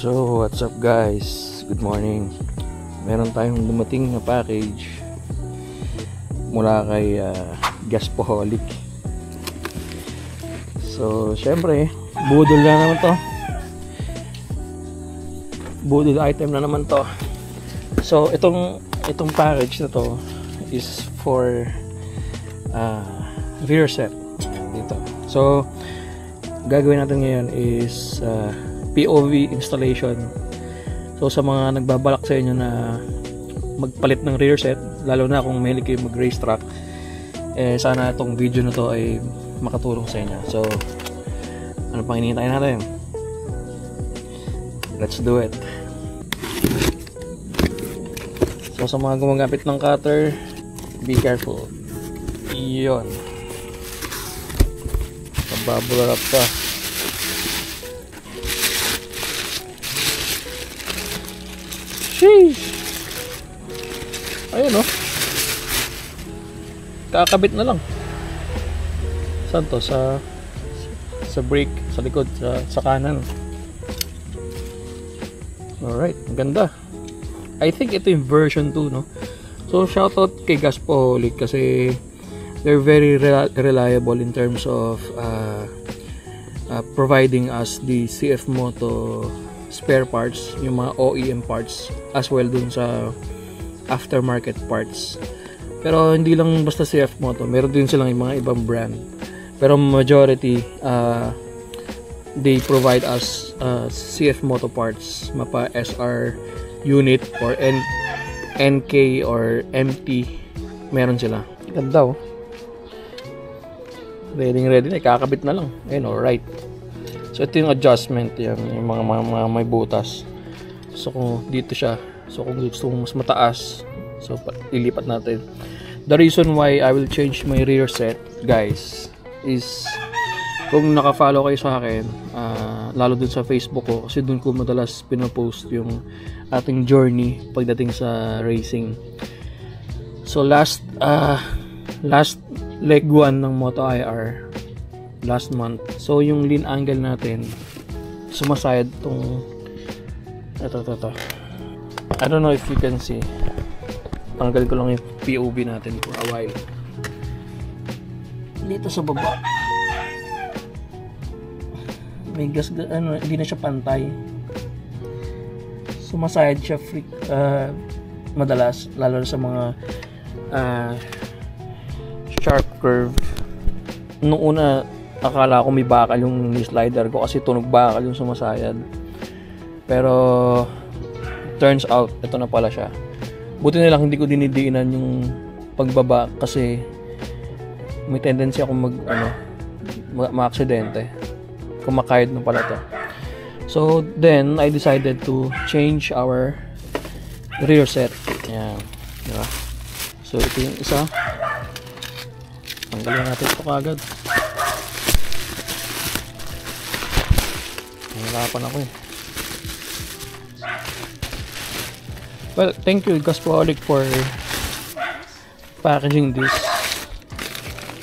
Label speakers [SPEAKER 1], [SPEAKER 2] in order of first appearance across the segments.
[SPEAKER 1] So, what's up guys? Good morning. Meron tayong dumating na package mula kay Gaspoholic. So, syempre, budol na naman to. Budol item na naman to. So, itong package na to is for rear set dito. So, gagawin natin ngayon is POV installation. So sa mga nagbabalak sa inyo na magpalit ng rear set, lalo na kung mahilig kayo mag racetrack, sana itong video na to ay makatulong sa inyo. So ano pang hinihintay natin? Let's do it. So sa mga gumagamit ng cutter, be careful. Iyon, bubble wrap pa. Sheesh! Ayun, oh. Kakabit na lang. Saan to? Sa brake, sa likod, sa kanan. Alright, ganda. I think ito yung version 2, no? So shoutout kay Gaspoholic kasi they're very reliable in terms of providing us the CF Moto spare parts, yung mga OEM parts, as well dun sa aftermarket parts. Pero hindi lang basta CF Moto, meron din silang yung mga ibang brand. Pero majority, they provide us CF Moto parts, mapa SR unit or NK or MT, meron sila. Ganda, oh. Ready na, kakabit na lang. Ayun, alright. So ito yung adjustment, yung mga may butas. So kung dito siya, so kung gusto mong mas mataas, so ilipat natin. The reason why I will change my rear set, guys, is kung naka-follow kayo sa akin, lalo dun sa Facebook ko, kasi dun ko madalas pinopost yung ating journey pagdating sa racing. So last leg 1 ng Moto IR last month. So yung lean angle natin sumasayad tong ito. I don't know if you can see. Tanggalin ko lang yung POV natin for a while. Dito sa baba may gas, hindi na siya pantay. Sumasayad siya madalas, lalo sa mga sharp curve. Nung una akala ko may bakal yung slider ko kasi tunog bakal yung sumasayad, pero turns out ito na pala siya. Buti na lang hindi ko dinidiinan yung pagbaba kasi may tendency ako ma-aksidente kung makayod na pala to. So then I decided to change our rear set. Ayan, diba? So ito yung isa, tanggalin natin ito kagad. Nahirapan ako eh. Well, thank you Gaspoholic for packaging this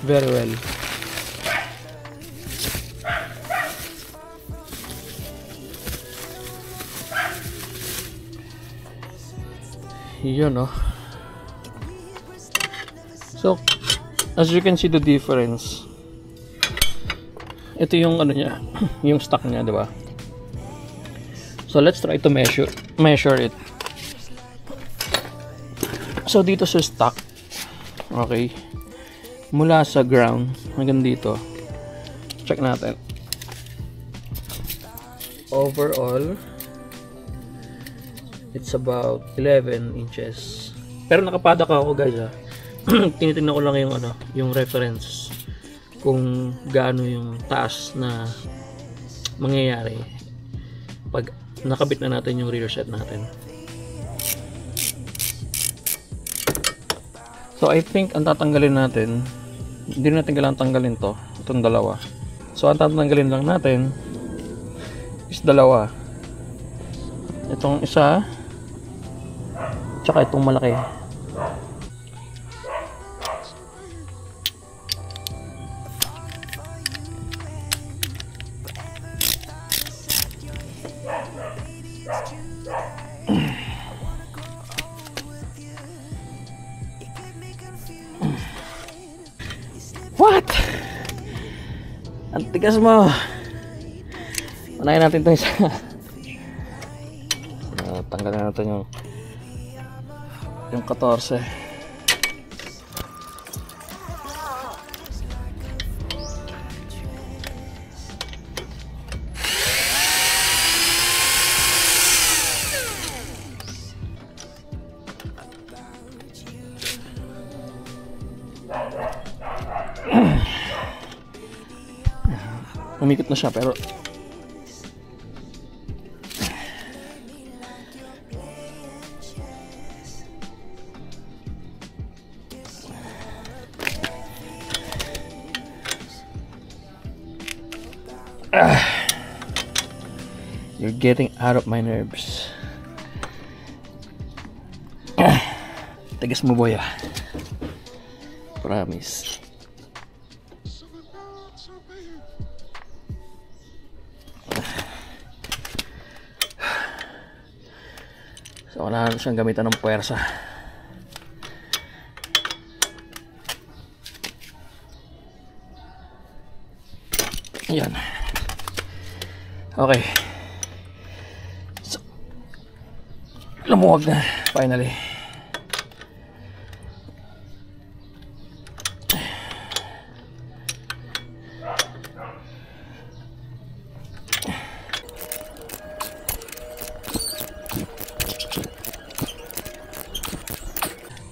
[SPEAKER 1] very well. Yun, no? So as you can see the difference, ito yung ano niya, yung stock niya, di ba? So let's try to measure it. So dito sa stock, okay, mula sa ground hanggang dito, check natin. Overall, it's about 11 inches. Pero nakapadak ako, guys, ha. Tinitingnan ko lang yung yung reference kung gaano yung taas na mangyayari pag nakabit na natin yung rear set natin. So I think ang tatanggalin natin, hindi natin kailangan tanggalin itong dalawa. So ang tatanggalin lang natin is dalawa. Itong isa tsaka itong malaki. Tigas mo. Unahin natin itong isa. Tanggalin natin yung 14. Umikot na siya pero you're getting out of my nerves. Tigas mo boy ah. Promise. So kailangan siyang gamitan ng puwersa. Ayan. Okay. So, lumuwag na finally.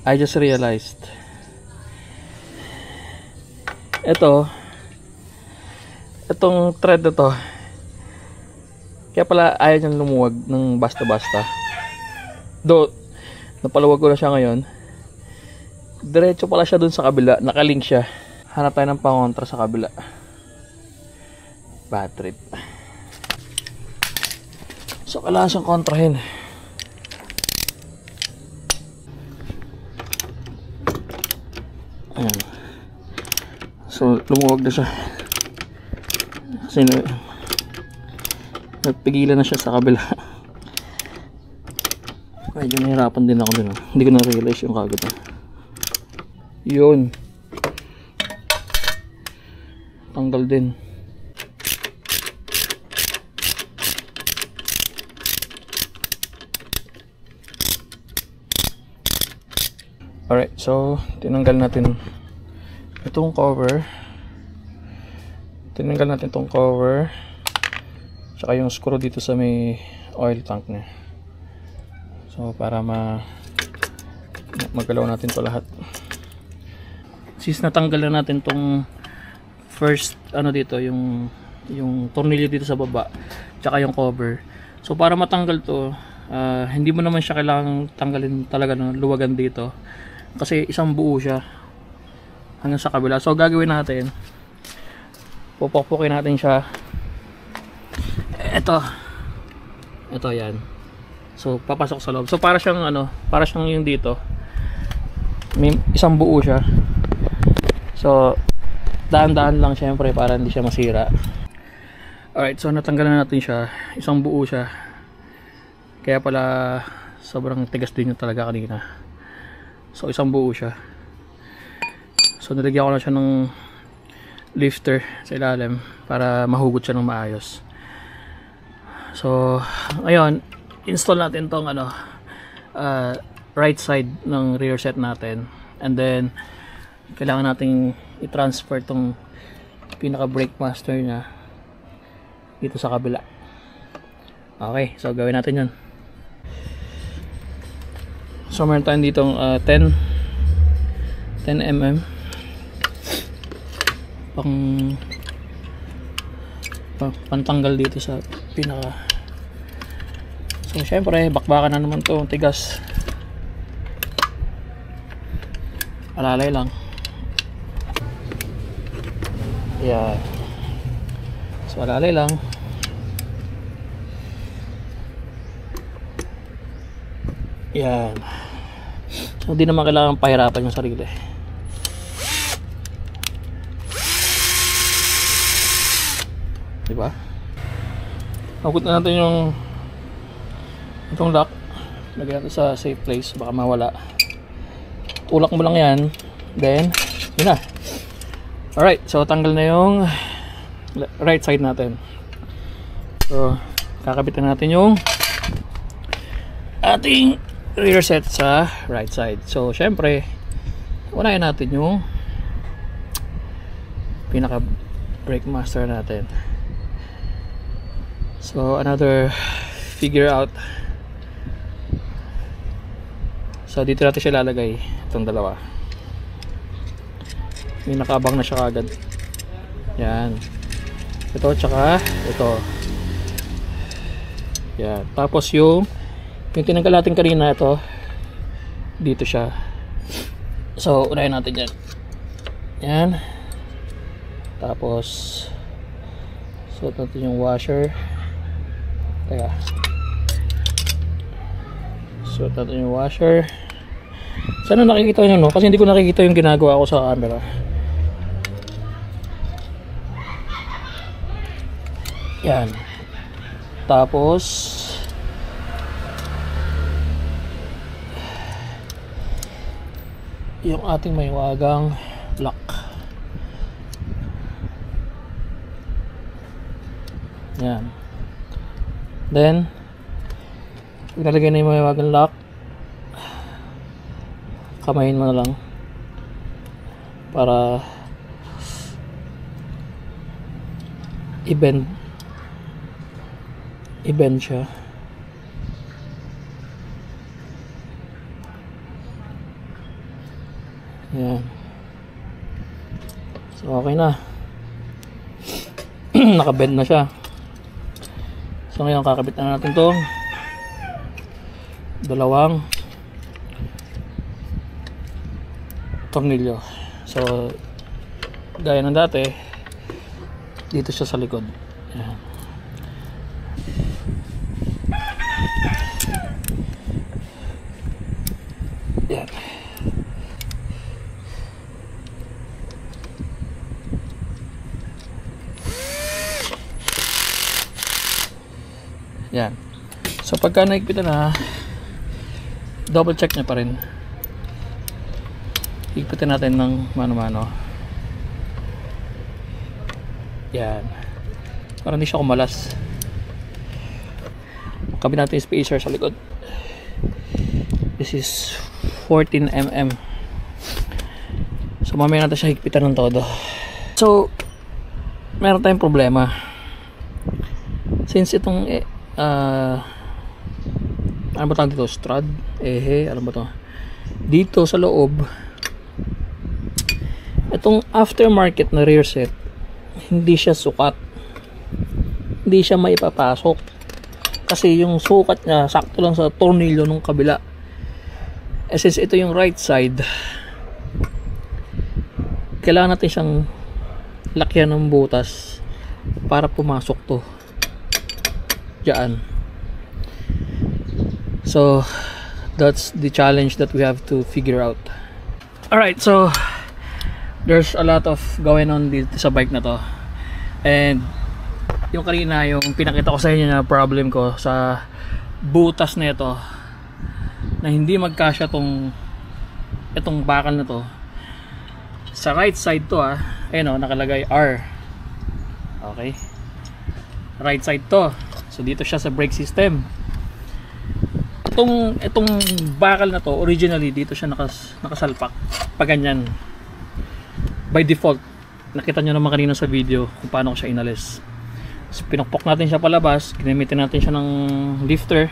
[SPEAKER 1] I just realized itong thread na to, kaya pala ayaw niyang lumuwag ng basta-basta. Though napaluwag ko na siya ngayon, diretso pala siya dun sa kabila, nakalink siya. Hanap tayo ng pangontra sa kabila. Bad trip. So kailangan siyang kontrahin. Ayan. So lumuwag na siya kasi nagpigilan na siya sa kabila. Medyo nahirapan din ako din. Hindi ko na-realize yung kagad. Yun, tanggal din. Alright, so tinanggal natin itong cover. Tinanggal natin itong cover tsaka yung screw dito sa may oil tank niya. So para magalaw natin to lahat. Since natanggal na natin itong first dito, yung tornilyo dito sa baba tsaka yung cover. So para matanggal to, hindi mo naman siya kailangang tanggalin talaga ng luwagan dito. Kasi isang buo siya hanggang sa kabila. So gagawin natin, pupukpukin natin siya. Ito yan. So papasok sa loob. So para siyang para siyang yung dito, may isang buo siya. So daan-daan lang syempre para hindi siya masira. Alright, so natanggalan natin siya. Isang buo siya. Kaya pala sobrang tigas din yung talaga kanina. So isang buo siya. So nilagyan ko na siya ng lifter sa ilalim para mahugot siya ng maayos. So ngayon, install natin tong right side ng rear set natin. And then kailangan nating i-transfer tong pinaka brake master niya dito sa kabila. Okay, so gawin natin yun. So meron tayong ditong 10 mm pantanggal dito sa pinaka. So syempre bakbakan na naman to, tigas. Alalay lang. Yeah. So alalay lang. Yan. So hindi naman kailangan pahirapan yung sarili. Diba? Hugot na natin itong lock. Lagyan natin sa safe place, baka mawala. Tulak mo lang yan. Then yun na. Alright, so tanggal na yung right side natin. So kakabitan natin yung ating rear set sa right side. So syempre unahin natin yung pinaka brake master natin. So another figure out. So dito natin siya lalagay, itong dalawa. May nakabang na siya kagad. Yan. Ito tsaka ito. Yan. Tapos yung tinanggal natin kanina, ito dito siya. So unahin natin yan. Yan. Tapos suot natin yung washer. Teka. Suot natin yung washer. Sana nakikita nyo, no? Kasi hindi ko nakikita yung ginagawa ko sa camera. Yan. Tapos yung ating may wagang lock. Yan. Then ilalagay na yung may wagang lock. Kamayin mo na lang para i-bend siya. Yan. So okay na. Naka-bend na siya. So ngayon kakabit na natin tong dalawang tornilyo. So gaya ng dati, dito siya sa likod. Ayan. Ayan. Ayan. So pagka naigpitan na, double check niya pa rin. Higpitin natin ng mano-mano. Yan. Para hindi siya kumalas. Kabit natin yung spacer sa likod. This is 14mm. So mamaya natin siya higpitan ng todo. So meron tayong problema. Since itong ano ba tawag dito? Strad? Ano ba to? Dito sa loob, itong aftermarket na rear set, hindi siya sukat, hindi siya maipapasok kasi yung sukat niya sakto lang sa tornilyo nung kabila. Since ito yung right side, kailangan natin siyang lakyan ng butas para pumasok to diyan. So that's the challenge that we have to figure out. Alright, so there's a lot of going on dito sa bike na to, and yung kanina yung pinakita ko sa inyo na problem ko sa butas na ito, na hindi magkasya itong bakal na to sa right side to. Ayun, nakalagay R. Okay, right side to. So dito siya sa brake system. Itong bakal na to originally dito siya nakasalpak pa ganyan. By default, nakita nyo naman kanina sa video kung paano ko siya inalis. So pinukpok natin siya palabas, ginamitin natin siya ng lifter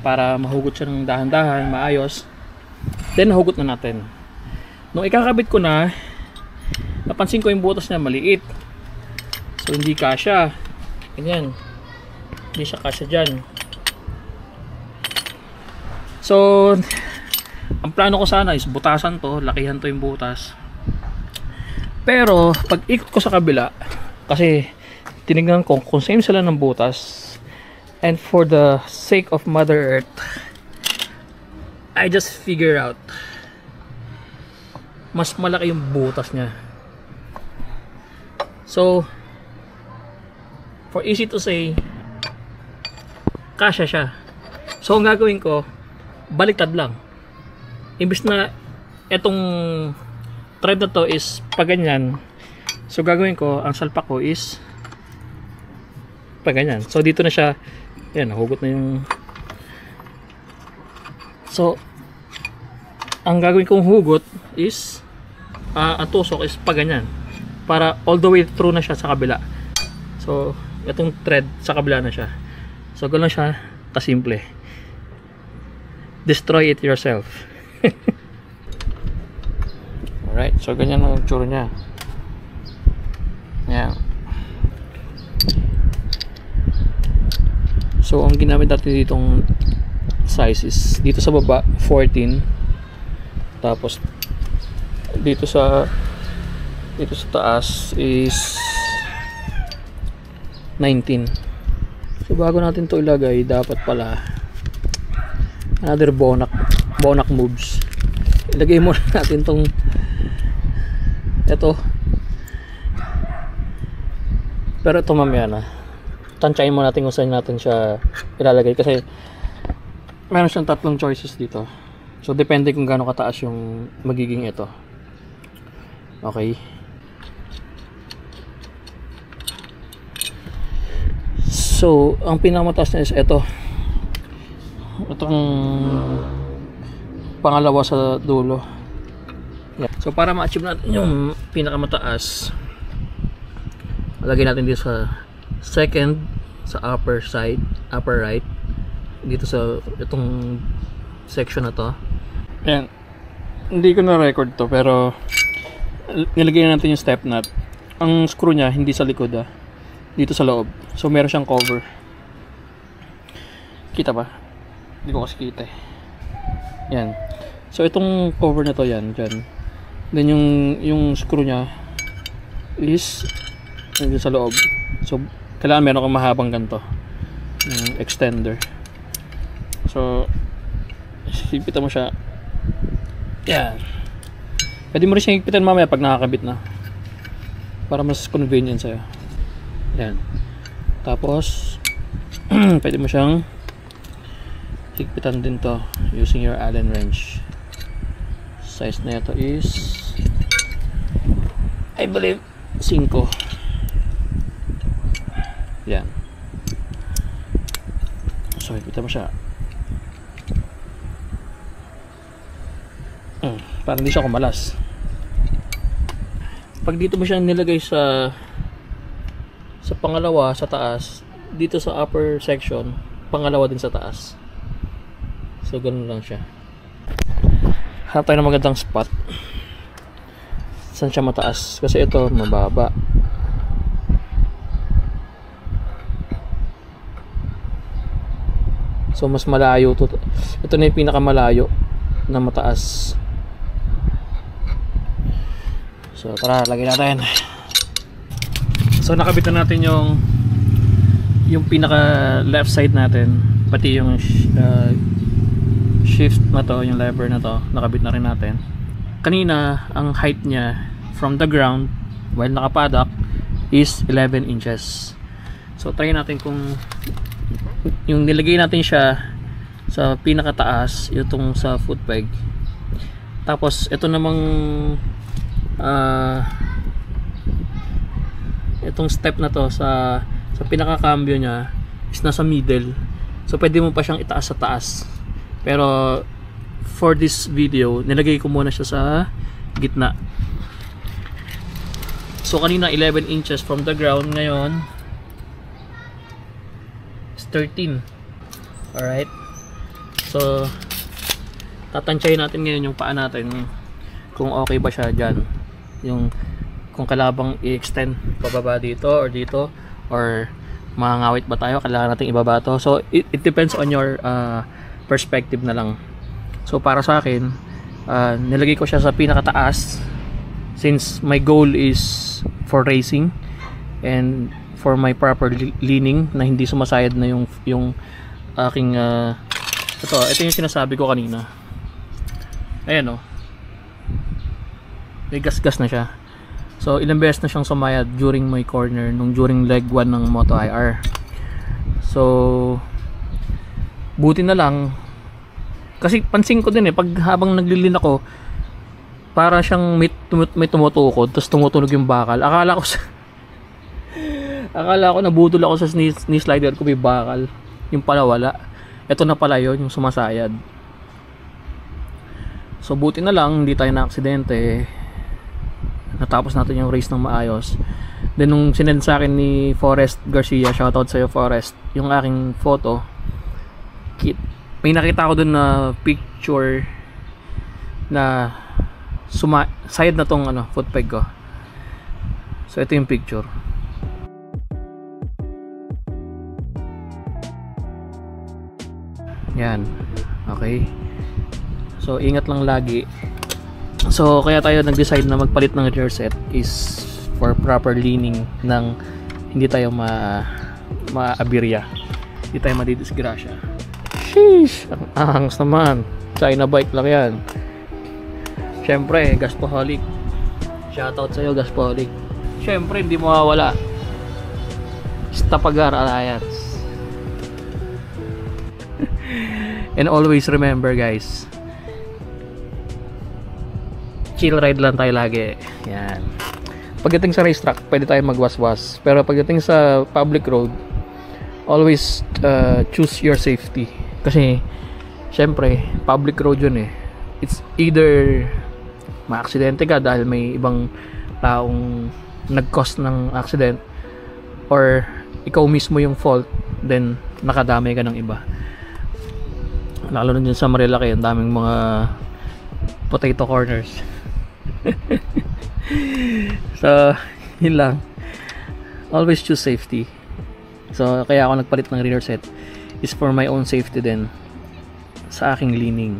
[SPEAKER 1] para mahugot siya ng dahan-dahan, maayos. Then nahugot na natin. Nung ikakabit ko na, napansin ko yung butas niya maliit. So hindi kasya. Ganyan. Hindi siya kasya dyan. So ang plano ko sana is butasan to, lakihan to yung butas. Pero pag ikot ko sa kabila, kasi tinignan ko kung same sila ng butas, and for the sake of Mother Earth, I just figure out mas malaki yung butas niya. So for easy to say, kasya siya. So ang gagawin ko, baliktad lang. Imbis na etong thread na to is pag ganyan, so gagawin ko, ang salpak ko is pa ganyan. So dito na siya, ayan, nahugot na yung, so ang gagawin kong hugot is ang tusok is pa ganyan, para all the way through na siya sa kabila. So itong thread sa kabila na siya. So ganoon siya kasimple. Destroy it yourself. Alright, so ganyan ang tsura niya. Ayan. So ang ginamit natin ditong size is dito sa baba 14, tapos dito sa taas is 19. So bago natin to ilagay, dapat pala another bonak moves. Ilagay muna natin tong ito, pero ito mamaya na. Tansyahin mo natin kung saan natin siya ilalagay, kasi meron siyang tatlong choices dito. So depende kung gaano kataas yung magiging ito. Okay. So ang pinakamataas na is ito. Itong pangalawa sa dulo. Yeah. So para ma-achieve natin yung pinakamataas, lagay natin dito sa second, sa upper side, upper right, dito sa itong section na to. Ayan. Hindi ko na record to, pero nilagay na natin yung step nut. Ang screw nya hindi sa likod, dito sa loob. So meron siyang cover. Kita ba? Hindi ko kasi kita eh. Yan. So itong cover na to, yan dyan. Then yung screw nya is nandun sa loob. So kailangan meron kang mahabang ganito, extender. So higpitan mo siya. Yan. Pwede mo rin siyang higpitan mamaya pag nakakabit na, para mas convenient sa'yo. Yan. Tapos pwede mo siyang higpitan din to using your Allen wrench. Size na ito is, I believe, 5. Yan. So higpitan mo siya. Para hindi siya kumalas. Pag dito mo siya nilagay sa pangalawa sa taas, dito sa upper section, pangalawa din sa taas. So ganun lang siya. Hanap tayo ng magandang spot saan siya mataas, kasi ito mababa. So mas malayo to. Ito na yung pinakamalayo na mataas. So tara, lagay natin. So nakabit na natin yung pinaka left side natin, pati yung shift na to, yung lever na to, nakabit na rin natin. Kanina ang height niya from the ground while nakapadak is 11 inches. So try natin kung yung nilagay natin siya sa pinakataas, itong sa foot peg. Tapos ito namang itong step na to sa pinakakambyo niya is nasa middle. So pwede mo pa siyang itaas sa taas. Pero for this video, nilagay ko muna siya sa gitna. So kanina 11 inches from the ground, ngayon is 13. Alright. So tatansyahin natin ngayon yung paa natin, kung okay ba siya dyan. Kung kailangan i-extend pababa dito or dito, or mangangawit ba tayo, kailangan natin ibaba to. So it depends on your perspective na lang. So para sa akin, nilagay ko siya sa pinakataas since my goal is for racing and for my proper leaning, na hindi sumasayad na yung aking ito yung sinasabi ko kanina. Ayan, may gasgas na siya. So ilang beses na siyang sumayad during my corner, during leg 1 ng Moto IR. So buti na lang, kasi pansin ko din pag habang naglilin ako, para siyang may tumutukod, tapos tumutunog yung bakal. Akala ko nabudol ako sa knee slider ko, may bakal. Yung pala wala. Ito na pala yun, yung sumasayad. So buti na lang hindi tayo na-aksidente. Natapos natin yung race ng maayos. Then nung sinend sa akin ni Forrest Garcia, shoutout sa'yo Forrest, yung aking photo, may nakita ko dun na picture na side na tong foot peg ko. So ito yung picture. Yan. Okay. So ingat lang lagi. So kaya tayo nag-decide na magpalit ng rear set is for proper leaning ng hindi tayo ma-abirya. Hindi tayo madidisgrasya. Sheesh! Ang ahangos naman. China bike lang yan. Syempre, Gaspoholic. Shoutout sa'yo, Gaspoholic. Syempre, hindi mawawala. Stapagar Alliance. And always remember guys, chill ride lang tayo lagi. Yan. Pagdating sa racetrack, pwede tayo magwaswas. Pero pagdating sa public road, always choose your safety. Kasi, syempre, public road yun eh. It's either ma-aksidente ka dahil may ibang taong nag-cause ng accident, or ikaw mismo yung fault, then nakadamay ka ng iba. Lalo na dyan sa Marilaki, ang daming mga potato corners. So, yun lang. Always choose safety. So, kaya ako nagpalit ng rear set is for my own safety din, sa aking leaning.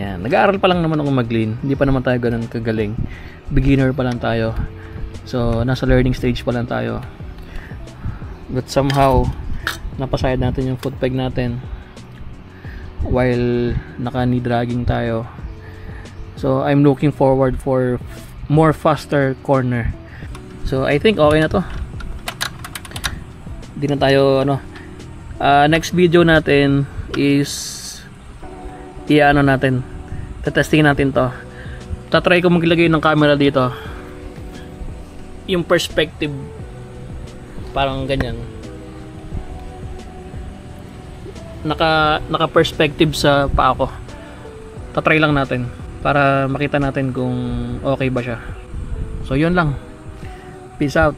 [SPEAKER 1] Yan. Nag-aaral pa lang naman ako mag-lean. Hindi pa naman tayo ganun kagaling. Beginner pa lang tayo. So, nasa learning stage pa lang tayo. But somehow, napasayad natin yung foot peg natin while naka-knee dragging tayo. So I'm looking forward for more faster corner. So I think okay na to. Hindi na tayo next video natin is natin, testing natin to. Tatry ko maglagay ng camera dito, yung perspective parang ganyan, naka perspective sa paa ko. Tatry lang natin para makita natin kung okay ba siya. So yun lang. Peace out.